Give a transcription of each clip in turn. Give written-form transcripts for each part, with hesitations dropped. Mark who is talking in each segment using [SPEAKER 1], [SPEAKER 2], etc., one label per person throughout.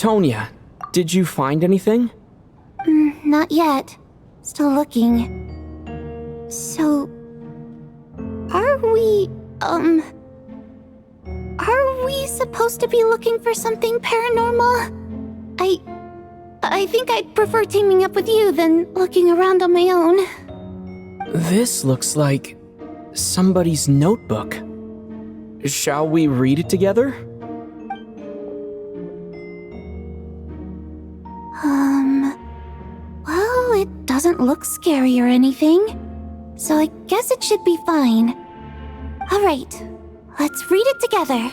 [SPEAKER 1] Tonya, did you find anything?
[SPEAKER 2] Not yet. Still looking. So... Are we supposed to be looking for something paranormal? I think I'd prefer teaming up with you than looking around on my own.
[SPEAKER 1] This looks like somebody's notebook. Shall we read it together?
[SPEAKER 2] Well, it doesn't look scary or anything, so I guess it should be fine. Alright, let's read it together.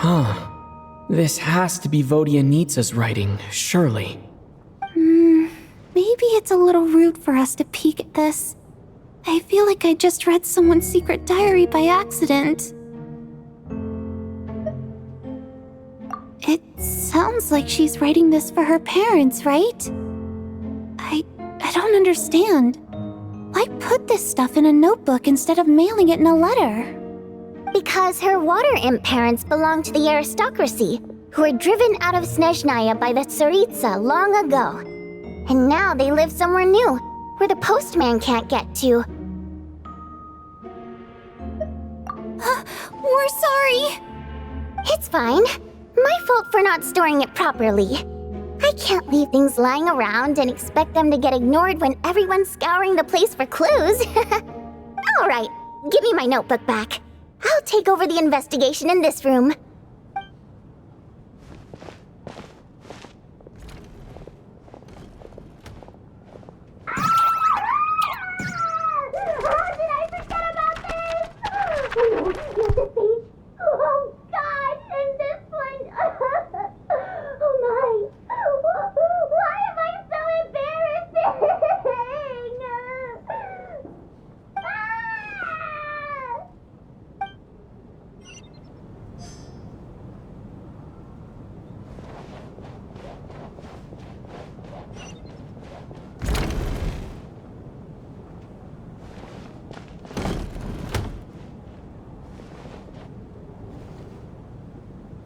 [SPEAKER 1] Huh. This has to be Vodyanitsa's writing, surely.
[SPEAKER 2] Maybe it's a little rude for us to peek at this. I feel like I just read someone's secret diary by accident. It sounds like she's writing this for her parents, right? I don't understand. Why put this stuff in a notebook instead of mailing it in a letter?
[SPEAKER 3] Because her water imp parents belonged to the aristocracy, who were driven out of Snezhnaya by the Tsaritsa long ago. And now they live somewhere new, where the postman can't get to.
[SPEAKER 2] We're sorry!
[SPEAKER 3] It's fine. My fault for not storing it properly. I can't leave things lying around and expect them to get ignored when everyone's scouring the place for clues. Alright, give me my notebook back. I'll take over the investigation in this room. Oh God, and this one. Oh my. Why am I so embarrassing?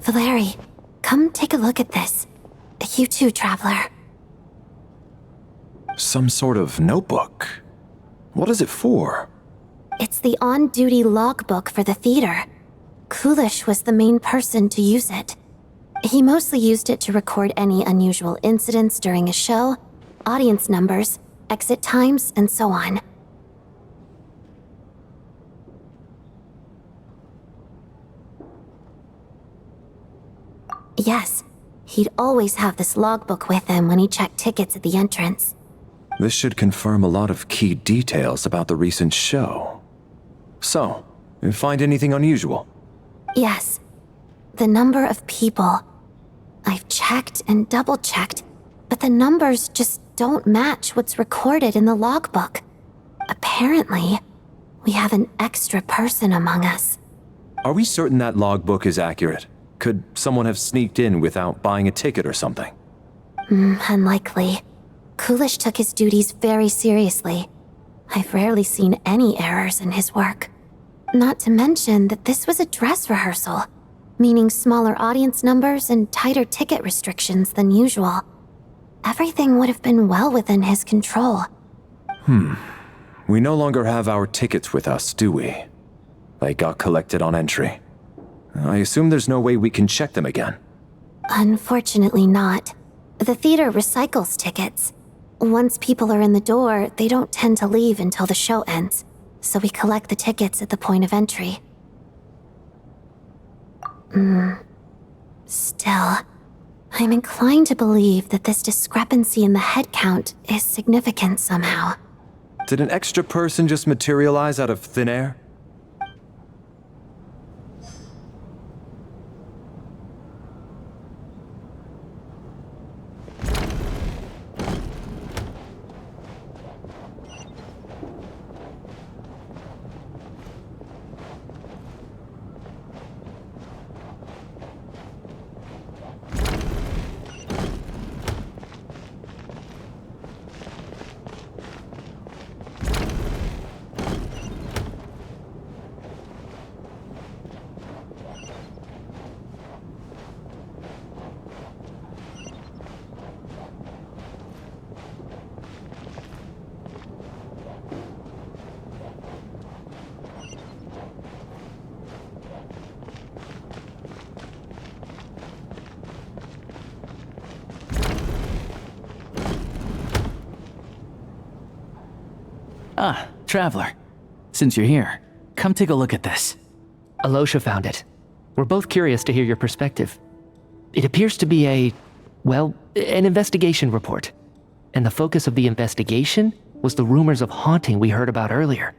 [SPEAKER 2] Valeri, come take a look at this. You too, traveler.
[SPEAKER 4] Some sort of notebook. What is it for?
[SPEAKER 2] It's the on-duty logbook for the theater. Kulish was the main person to use it. He mostly used it to record any unusual incidents during a show, audience numbers, exit times, and so on. Yes, he'd always have this logbook with him when he checked tickets at the entrance.
[SPEAKER 4] This should confirm a lot of key details about the recent show. So, you find anything unusual?
[SPEAKER 2] Yes. The number of people. I've checked and double-checked, but the numbers just don't match what's recorded in the logbook. Apparently, we have an extra person among us.
[SPEAKER 4] Are we certain that logbook is accurate? Could someone have sneaked in without buying a ticket or something?
[SPEAKER 2] Unlikely. Kulish took his duties very seriously. I've rarely seen any errors in his work. Not to mention that this was a dress rehearsal, meaning smaller audience numbers and tighter ticket restrictions than usual. Everything would have been well within his control.
[SPEAKER 4] We no longer have our tickets with us, do we? They got collected on entry. I assume there's no way we can check them again.
[SPEAKER 2] Unfortunately not. The theater recycles tickets. Once people are in the door, they don't tend to leave until the show ends, so we collect the tickets at the point of entry. Still, I'm inclined to believe that this discrepancy in the head count is significant somehow.
[SPEAKER 4] Did an extra person just materialize out of thin air?
[SPEAKER 5] Ah, Traveler. Since you're here, come take a look at this.
[SPEAKER 1] Alosha found it. We're both curious to hear your perspective. It appears to be an investigation report. And the focus of the investigation was the rumors of haunting we heard about earlier.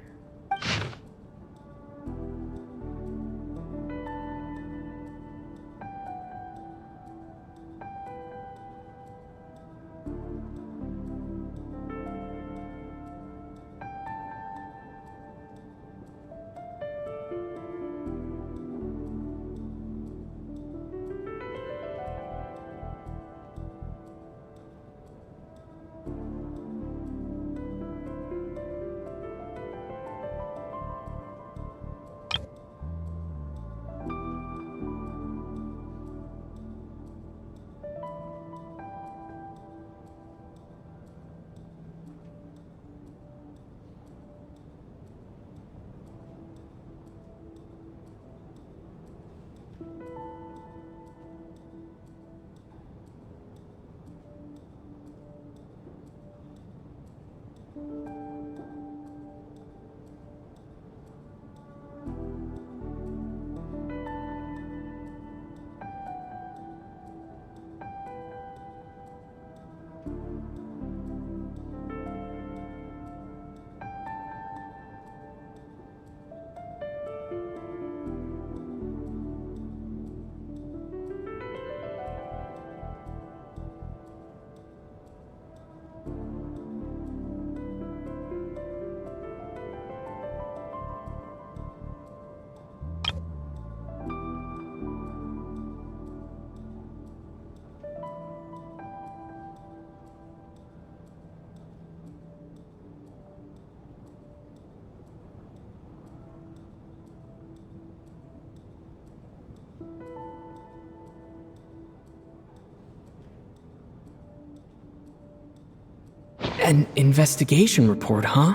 [SPEAKER 1] An investigation report, huh?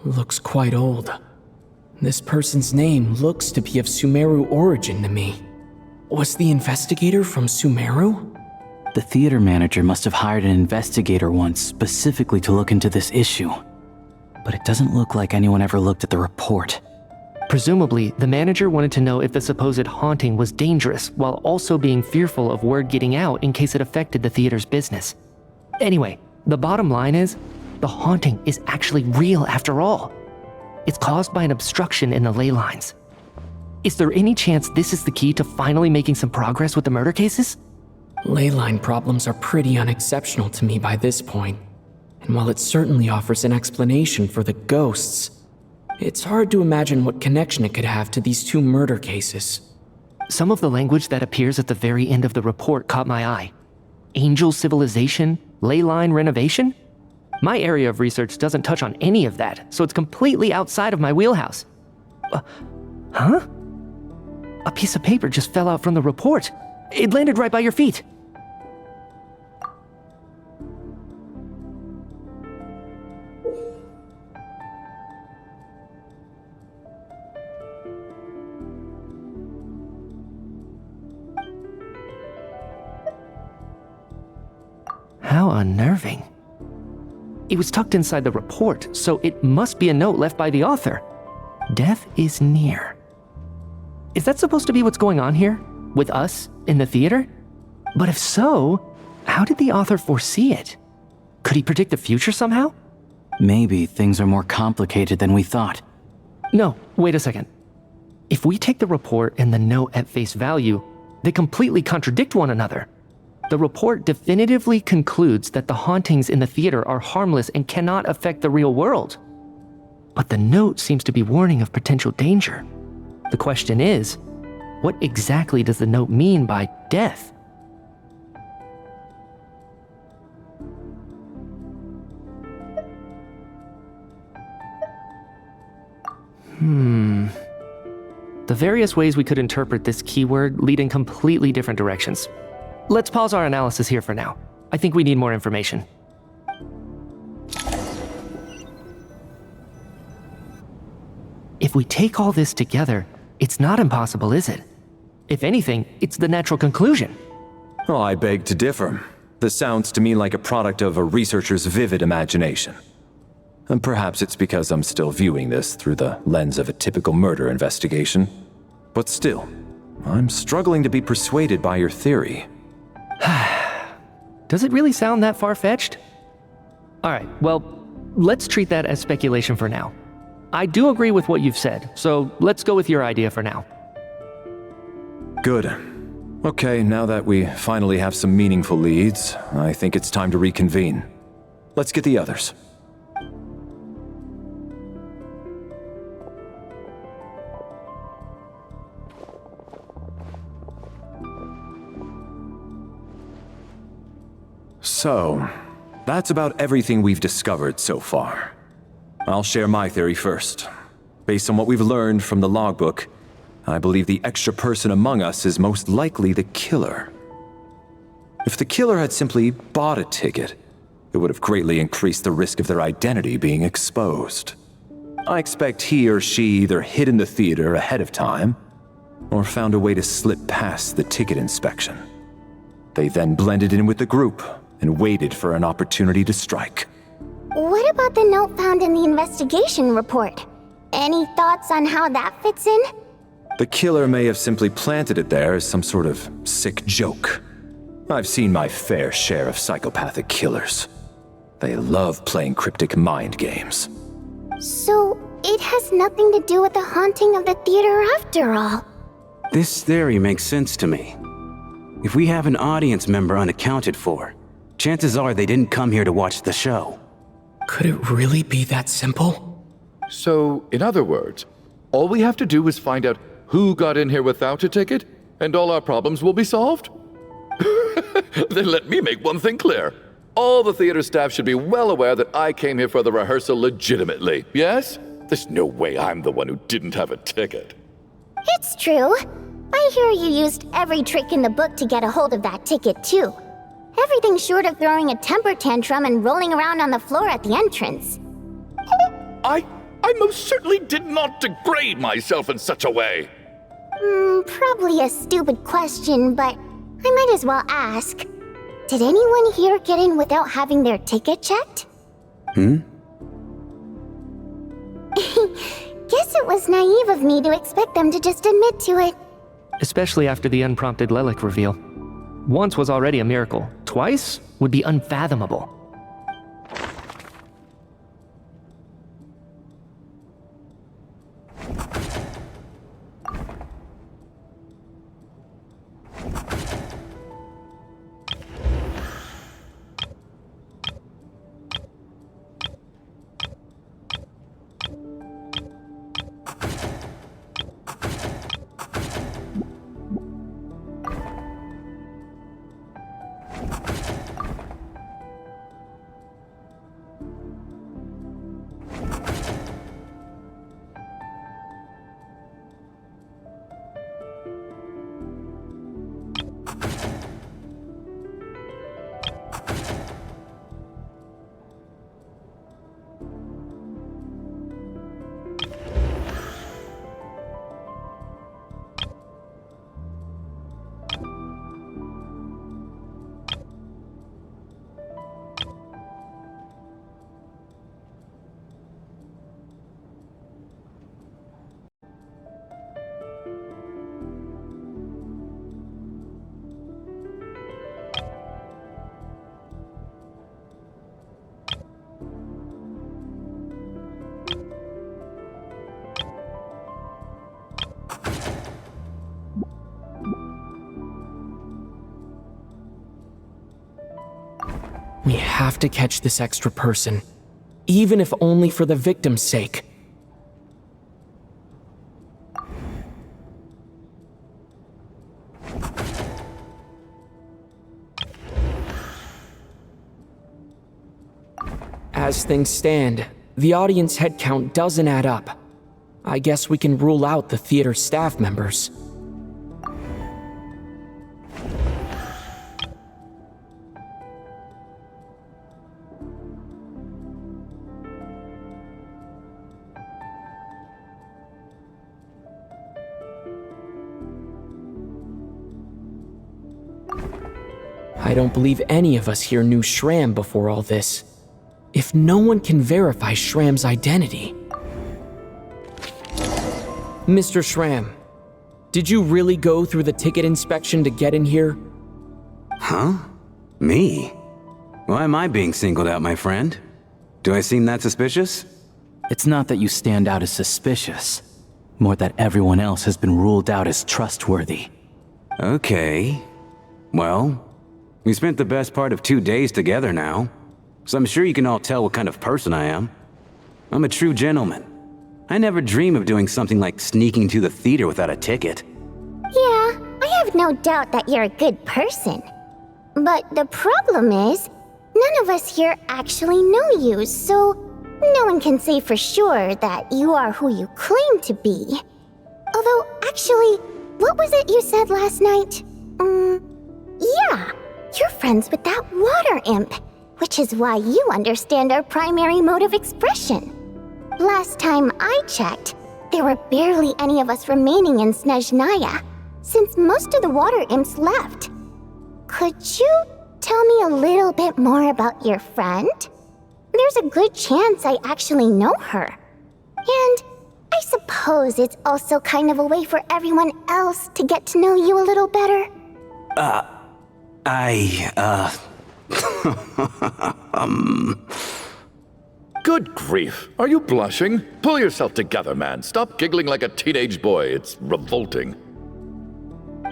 [SPEAKER 1] Looks quite old. This person's name looks to be of Sumeru origin to me. Was the investigator from Sumeru?
[SPEAKER 5] The theater manager must have hired an investigator once specifically to look into this issue. But it doesn't look like anyone ever looked at the report.
[SPEAKER 1] Presumably, the manager wanted to know if the supposed haunting was dangerous while also being fearful of word getting out in case it affected the theater's business. Anyway, the bottom line is, the haunting is actually real after all. It's caused by an obstruction in the ley lines. Is there any chance this is the key to finally making some progress with the murder cases?
[SPEAKER 6] Ley line problems are pretty unexceptional to me by this point, and while it certainly offers an explanation for the ghosts, it's hard to imagine what connection it could have to these two murder cases.
[SPEAKER 1] Some of the language that appears at the very end of the report caught my eye. Angel civilization, ley line renovation? My area of research doesn't touch on any of that, so it's completely outside of my wheelhouse. Huh? A piece of paper just fell out from the report. It landed right by your feet. How unnerving. It was tucked inside the report, so it must be a note left by the author. Death is near. Is that supposed to be what's going on here? With us in the theater? But if so, how did the author foresee it? Could he predict the future somehow?
[SPEAKER 5] Maybe things are more complicated than we thought.
[SPEAKER 1] No, wait a second. If we take the report and the note at face value, they completely contradict one another. The report definitively concludes that the hauntings in the theater are harmless and cannot affect the real world. But the note seems to be warning of potential danger. The question is, what exactly does the note mean by death? The various ways we could interpret this keyword lead in completely different directions. Let's pause our analysis here for now. I think we need more information. If we take all this together, it's not impossible, is it? If anything, it's the natural conclusion.
[SPEAKER 4] Oh, I beg to differ. This sounds to me like a product of a researcher's vivid imagination. And perhaps it's because I'm still viewing this through the lens of a typical murder investigation. But still, I'm struggling to be persuaded by your theory.
[SPEAKER 1] Does it really sound that far-fetched? Alright, well, let's treat that as speculation for now. I do agree with what you've said, so let's go with your idea for now.
[SPEAKER 4] Good. Okay, now that we finally have some meaningful leads, I think it's time to reconvene. Let's get the others. So, that's about everything we've discovered so far. I'll share my theory first. Based on what we've learned from the logbook, I believe the extra person among us is most likely the killer. If the killer had simply bought a ticket, it would have greatly increased the risk of their identity being exposed. I expect he or she either hid in the theater ahead of time, or found a way to slip past the ticket inspection. They then blended in with the group and waited for an opportunity to strike.
[SPEAKER 3] What about the note found in the investigation report? Any thoughts on how that fits in?
[SPEAKER 4] The killer may have simply planted it there as some sort of sick joke. I've seen my fair share of psychopathic killers. They love playing cryptic mind games.
[SPEAKER 3] So, it has nothing to do with the haunting of the theater after all.
[SPEAKER 7] This theory makes sense to me. If we have an audience member unaccounted for, chances are they didn't come here to watch the show.
[SPEAKER 6] Could it really be that simple?
[SPEAKER 8] So, in other words, all we have to do is find out who got in here without a ticket, and all our problems will be solved? Then let me make one thing clear. All the theater staff should be well aware that I came here for the rehearsal legitimately, yes? There's no way I'm the one who didn't have a ticket.
[SPEAKER 3] It's true. I hear you used every trick in the book to get a hold of that ticket, too. Everything short of throwing a temper tantrum and rolling around on the floor at the entrance.
[SPEAKER 8] I most certainly did not degrade myself in such a way.
[SPEAKER 3] Probably a stupid question, but I might as well ask. Did anyone here get in without having their ticket checked? guess it was naive of me to expect them to just admit to it.
[SPEAKER 1] Especially after the unprompted Lelik reveal. Once was already a miracle. Twice would be unfathomable.
[SPEAKER 6] We have to catch this extra person, even if only for the victim's sake. As things stand, the audience head count doesn't add up. I guess we can rule out the theater staff members. I don't believe any of us here knew Shram before all this. If no one can verify Shram's identity... Mr. Shram, did you really go through the ticket inspection to get in here?
[SPEAKER 7] Huh? Me? Why am I being singled out, my friend? Do I seem that suspicious?
[SPEAKER 5] It's not that you stand out as suspicious, more that everyone else has been ruled out as trustworthy.
[SPEAKER 7] Okay. Well, we spent the best part of 2 days together now, so I'm sure you can all tell what kind of person I am. I'm a true gentleman. I never dream of doing something like sneaking to the theater without a ticket.
[SPEAKER 3] Yeah, I have no doubt that you're a good person. But the problem is, none of us here actually know you, so no one can say for sure that you are who you claim to be. Although, actually, what was it you said last night? Yeah, you're friends with that water imp, which is why you understand our primary mode of expression. Last time I checked, there were barely any of us remaining in Snezhnaya, since most of the water imps left. Could you tell me a little bit more about your friend? There's a good chance I actually know her. And I suppose it's also kind of a way for everyone else to get to know you a little better.
[SPEAKER 8] Good grief. Are you blushing? Pull yourself together, man. Stop giggling like a teenage boy. It's revolting.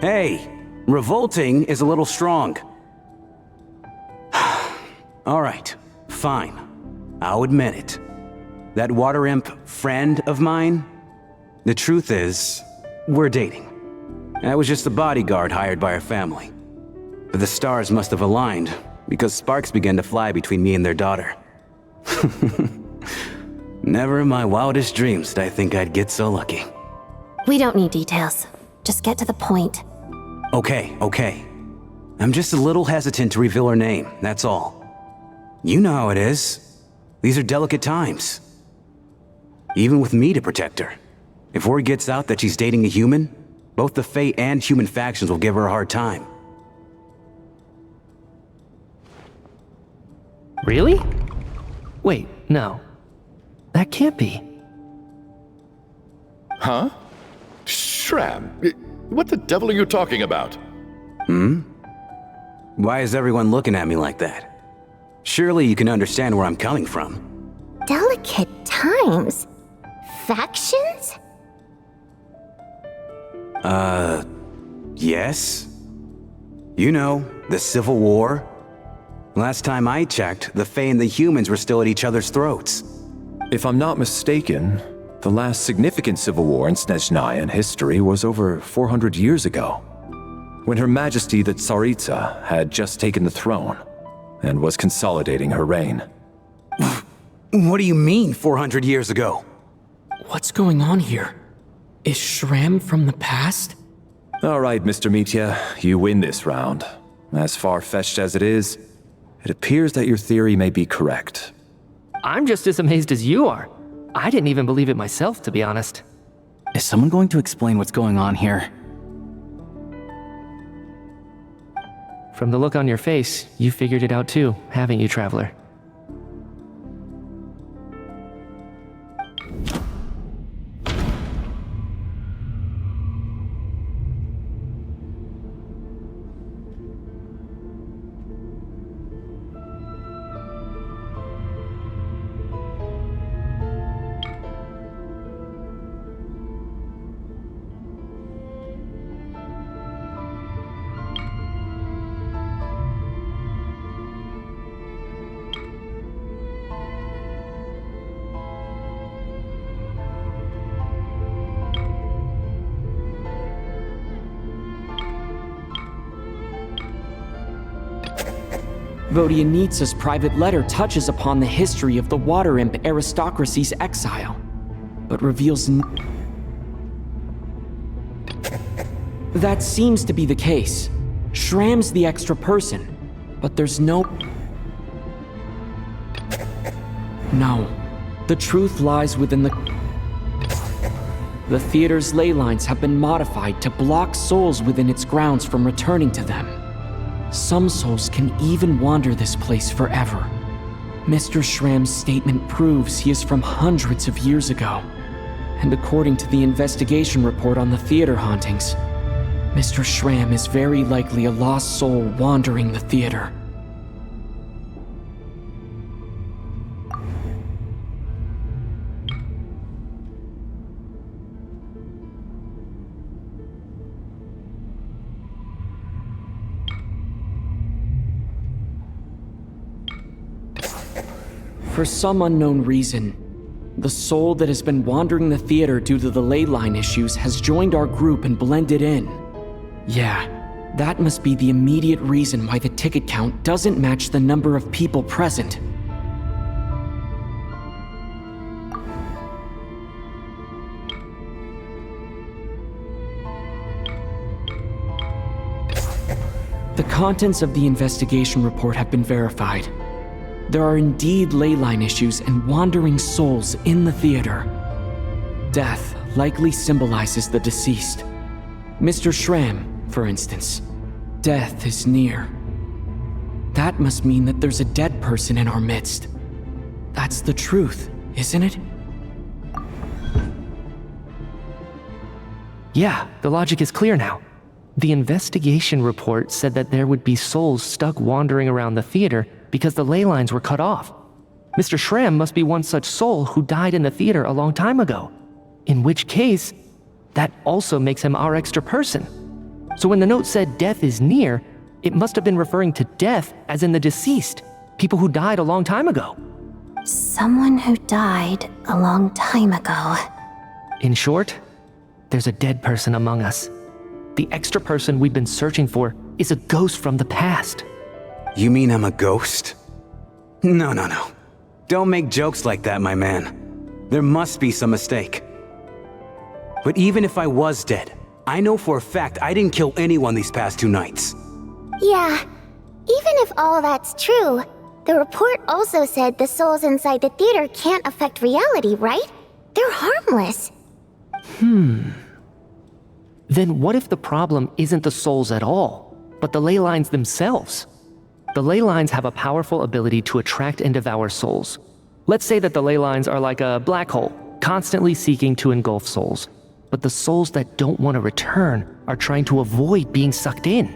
[SPEAKER 7] Hey, revolting is a little strong. All right, fine. I'll admit it. That water imp friend of mine, the truth is, we're dating. I was just a bodyguard hired by our family. But the stars must have aligned, because sparks began to fly between me and their daughter. Never in my wildest dreams did I think I'd get so lucky.
[SPEAKER 2] We don't need details. Just get to the point.
[SPEAKER 7] Okay. I'm just a little hesitant to reveal her name, that's all. You know how it is. These are delicate times. Even with me to protect her. If word gets out that she's dating a human, both the Fae and human factions will give her a hard time.
[SPEAKER 1] Really? Wait, no. That can't be.
[SPEAKER 8] Huh? Shram, what the devil are you talking about?
[SPEAKER 7] Why is everyone looking at me like that? Surely you can understand where I'm coming from.
[SPEAKER 3] Delicate times. Factions?
[SPEAKER 7] Yes? You know, the Civil War? Last time I checked, the Fae and the humans were still at each other's throats.
[SPEAKER 4] If I'm not mistaken, the last significant civil war in Snezhnayan history was over 400 years ago, when Her Majesty the Tsaritsa had just taken the throne and was consolidating her reign.
[SPEAKER 7] What do you mean, 400 years ago?
[SPEAKER 6] What's going on here? Is Shram from the past?
[SPEAKER 4] All right, Mr. Mitya, you win this round. As far-fetched as it is, it appears that your theory may be correct.
[SPEAKER 1] I'm just as amazed as you are. I didn't even believe it myself, to be honest.
[SPEAKER 5] Is someone going to explain what's going on here?
[SPEAKER 1] From the look on your face, you figured it out too, haven't you, Traveler?
[SPEAKER 6] Vodianitsa's private letter touches upon the history of the Water Imp aristocracy's exile, but reveals that seems to be the case. Shram's the extra person, but there's no... No. The truth lies within the theater's ley lines have been modified to block souls within its grounds from returning to them. Some souls can even wander this place forever. Mr. Shram's statement proves he is from hundreds of years ago. And according to the investigation report on the theater hauntings, Mr. Shram is very likely a lost soul wandering the theater. For some unknown reason, the soul that has been wandering the theater due to the ley line issues has joined our group and blended in. Yeah, that must be the immediate reason why the ticket count doesn't match the number of people present. The contents of the investigation report have been verified. There are indeed ley line issues and wandering souls in the theater. Death likely symbolizes the deceased. Mr. Shram, for instance. Death is near. That must mean that there's a dead person in our midst. That's the truth, isn't it?
[SPEAKER 1] Yeah, the logic is clear now. The investigation report said that there would be souls stuck wandering around the theater because the ley lines were cut off. Mr. Shram must be one such soul who died in the theater a long time ago. In which case, that also makes him our extra person. So when the note said death is near, it must have been referring to death as in the deceased, people who died a long time ago.
[SPEAKER 2] Someone who died a long time ago.
[SPEAKER 1] In short, there's a dead person among us. The extra person we've been searching for is a ghost from the past.
[SPEAKER 7] You mean I'm a ghost? No. Don't make jokes like that, my man. There must be some mistake. But even if I was dead, I know for a fact I didn't kill anyone these past 2 nights.
[SPEAKER 3] Yeah, even if all that's true, the report also said the souls inside the theater can't affect reality, right? They're harmless.
[SPEAKER 1] Then what if the problem isn't the souls at all, but the ley lines themselves? The ley lines have a powerful ability to attract and devour souls. Let's say that the ley lines are like a black hole, constantly seeking to engulf souls. but the souls that don't want to return are trying to avoid being sucked in.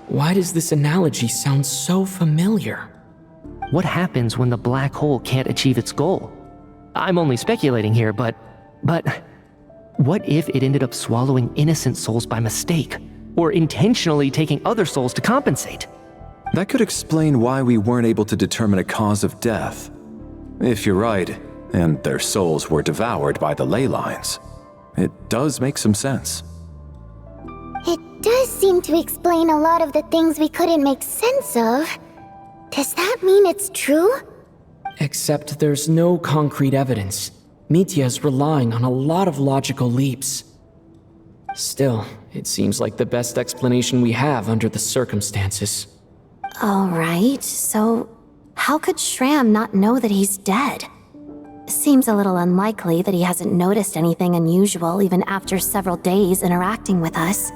[SPEAKER 6] Why does this analogy sound so familiar?
[SPEAKER 1] What happens when the black hole can't achieve its goal? I'm only speculating here, but what if it ended up swallowing innocent souls by mistake, or intentionally taking other souls to compensate?
[SPEAKER 4] That could explain why we weren't able to determine a cause of death. If you're right, and their souls were devoured by the ley lines, it does make some sense.
[SPEAKER 3] It does seem to explain a lot of the things we couldn't make sense of. Does that mean it's true?
[SPEAKER 6] Except there's no concrete evidence. Mitya's relying on a lot of logical leaps. Still, it seems like the best explanation we have under the circumstances.
[SPEAKER 2] Alright, so how could Shram not know that he's dead? Seems a little unlikely that he hasn't noticed anything unusual even after several days interacting with us.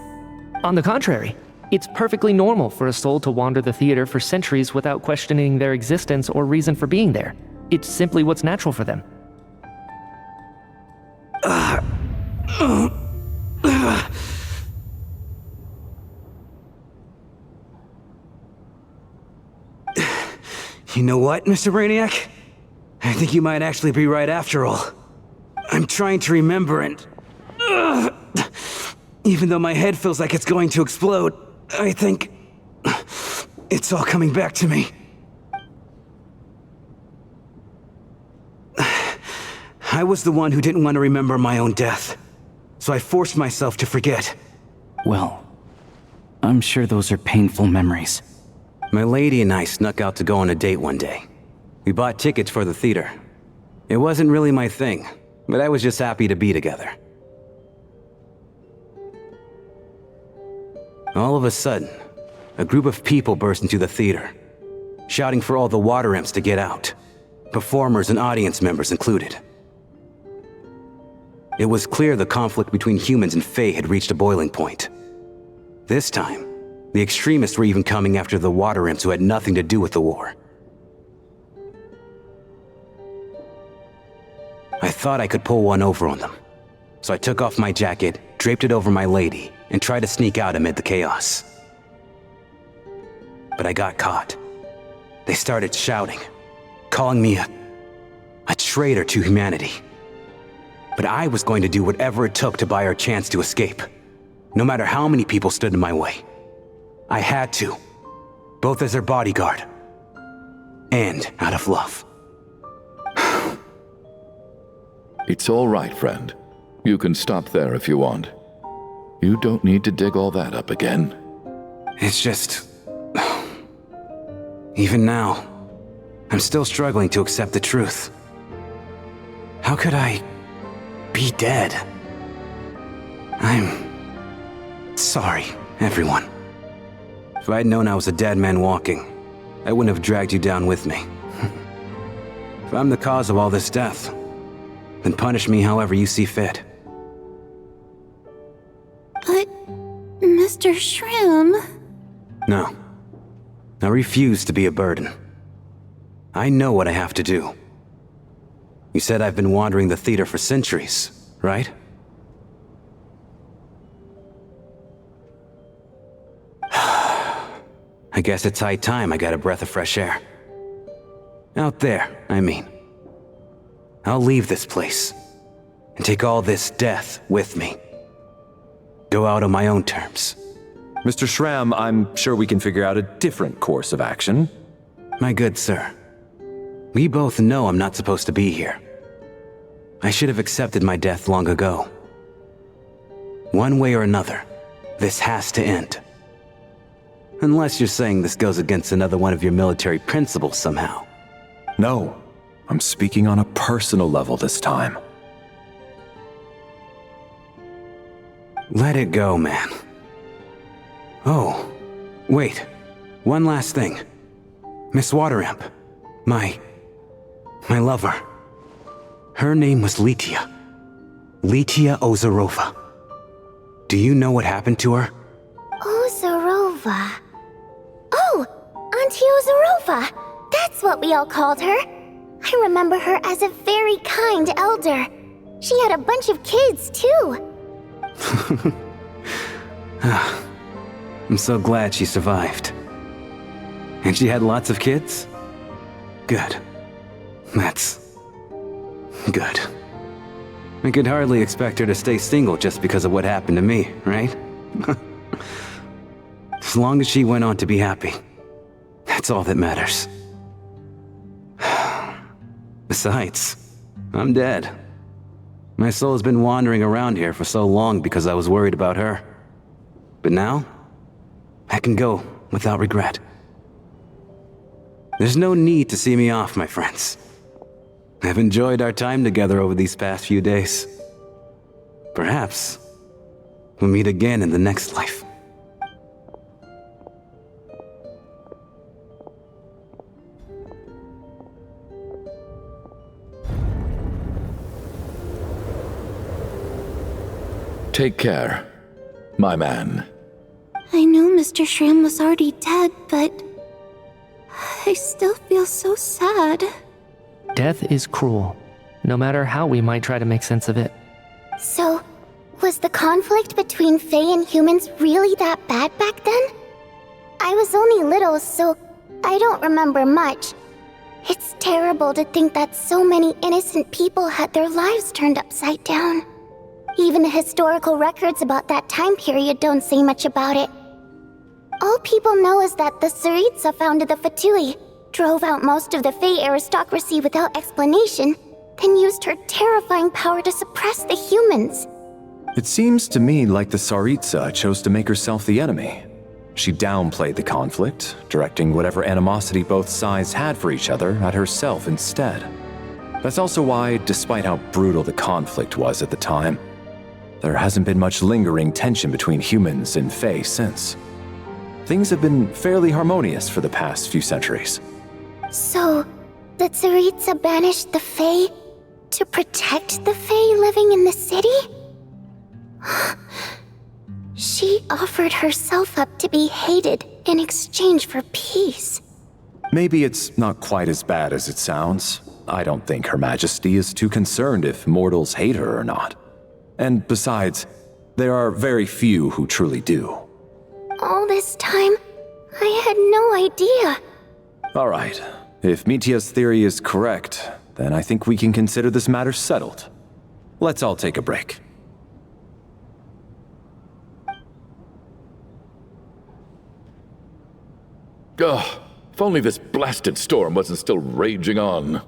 [SPEAKER 1] On the contrary, it's perfectly normal for a soul to wander the theater for centuries without questioning their existence or reason for being there. It's simply what's natural for them.
[SPEAKER 7] You know what, Mr. Brainiac? I think you might actually be right after all. I'm trying to remember and... even though my head feels like it's going to explode, I think... it's all coming back to me. I was the one who didn't want to remember my own death, so I forced myself to forget.
[SPEAKER 5] Well, I'm sure those are painful memories.
[SPEAKER 7] My lady and I snuck out to go on a date one day. We bought tickets for the theater. It wasn't really my thing, but I was just happy to be together. All of a sudden, a group of people burst into the theater, shouting for all the water imps to get out, performers and audience members included. It was clear the conflict between humans and Fae had reached a boiling point. This time, the extremists were even coming after the water imps who had nothing to do with the war. I thought I could pull one over on them, so I took off my jacket, draped it over my lady, and tried to sneak out amid the chaos. But I got caught. They started shouting, calling me a traitor to humanity. But I was going to do whatever it took to buy our chance to escape, no matter how many people stood in my way. I had to, both as their bodyguard and out of love.
[SPEAKER 8] It's all right, friend. You can stop there if you want. You don't need to dig all that up again.
[SPEAKER 7] It's just... even now, I'm still struggling to accept the truth. How could I be dead? I'm sorry, everyone. If I'd known I was a dead man walking, I wouldn't have dragged you down with me. If I'm the cause of all this death, then punish me however you see fit.
[SPEAKER 2] But, Mr. Shroom...
[SPEAKER 7] No. I refuse to be a burden. I know what I have to do. You said I've been wandering the theater for centuries, right? I guess it's high time I got a breath of fresh air. Out there, I mean. I'll leave this place, and take all this death with me. Go out on my own terms.
[SPEAKER 4] Mr. Shram, I'm sure we can figure out a different course of action.
[SPEAKER 7] My good sir, we both know I'm not supposed to be here. I should have accepted my death long ago. One way or another, this has to end. Unless you're saying this goes against another one of your military principles somehow.
[SPEAKER 4] No, I'm speaking on a personal level this time.
[SPEAKER 7] Let it go, man. Oh, wait. One last thing. Miss Waterimp. My lover. Her name was Litia. Litia Ozarova. Do you know what happened to her?
[SPEAKER 3] Ozarova. Oh, Auntie Ozarova. That's what we all called her. I remember her as a very kind elder. She had a bunch of kids, too.
[SPEAKER 7] I'm so glad she survived. And she had lots of kids? Good. That's good. I could hardly expect her to stay single just because of what happened to me, right? As long as she went on to be happy, that's all that matters. Besides, I'm dead. My soul has been wandering around here for so long because I was worried about her. But now, I can go without regret. There's no need to see me off, my friends. I've enjoyed our time together over these past few days. Perhaps we'll meet again in the next life.
[SPEAKER 8] Take care, my man.
[SPEAKER 2] I knew Mr. Shram was already dead, but I still feel so sad.
[SPEAKER 1] Death is cruel, no matter how we might try to make sense of it.
[SPEAKER 3] So, was the conflict between Fae and humans really that bad back then? I was only little, so I don't remember much. It's terrible to think that so many innocent people had their lives turned upside down. Even the historical records about that time period don't say much about it. All people know is that the Tsaritsa founded the Fatui, drove out most of the Fae aristocracy without explanation, then used her terrifying power to suppress the humans.
[SPEAKER 4] It seems to me like the Tsaritsa chose to make herself the enemy. She downplayed the conflict, directing whatever animosity both sides had for each other at herself instead. That's also why, despite how brutal the conflict was at the time, there hasn't been much lingering tension between humans and Fae since. Things have been fairly harmonious for the past few centuries.
[SPEAKER 3] So, the Tsaritsa banished the Fae to protect the Fae living in the city? She offered herself up to be hated in exchange for peace.
[SPEAKER 4] Maybe it's not quite as bad as it sounds. I don't think Her Majesty is too concerned if mortals hate her or not. And besides, there are very few who truly do.
[SPEAKER 3] All this time, I had no idea.
[SPEAKER 4] All right. If Mitia's theory is correct, then I think we can consider this matter settled. Let's all take a break.
[SPEAKER 8] Ugh, if only this blasted storm wasn't still raging on.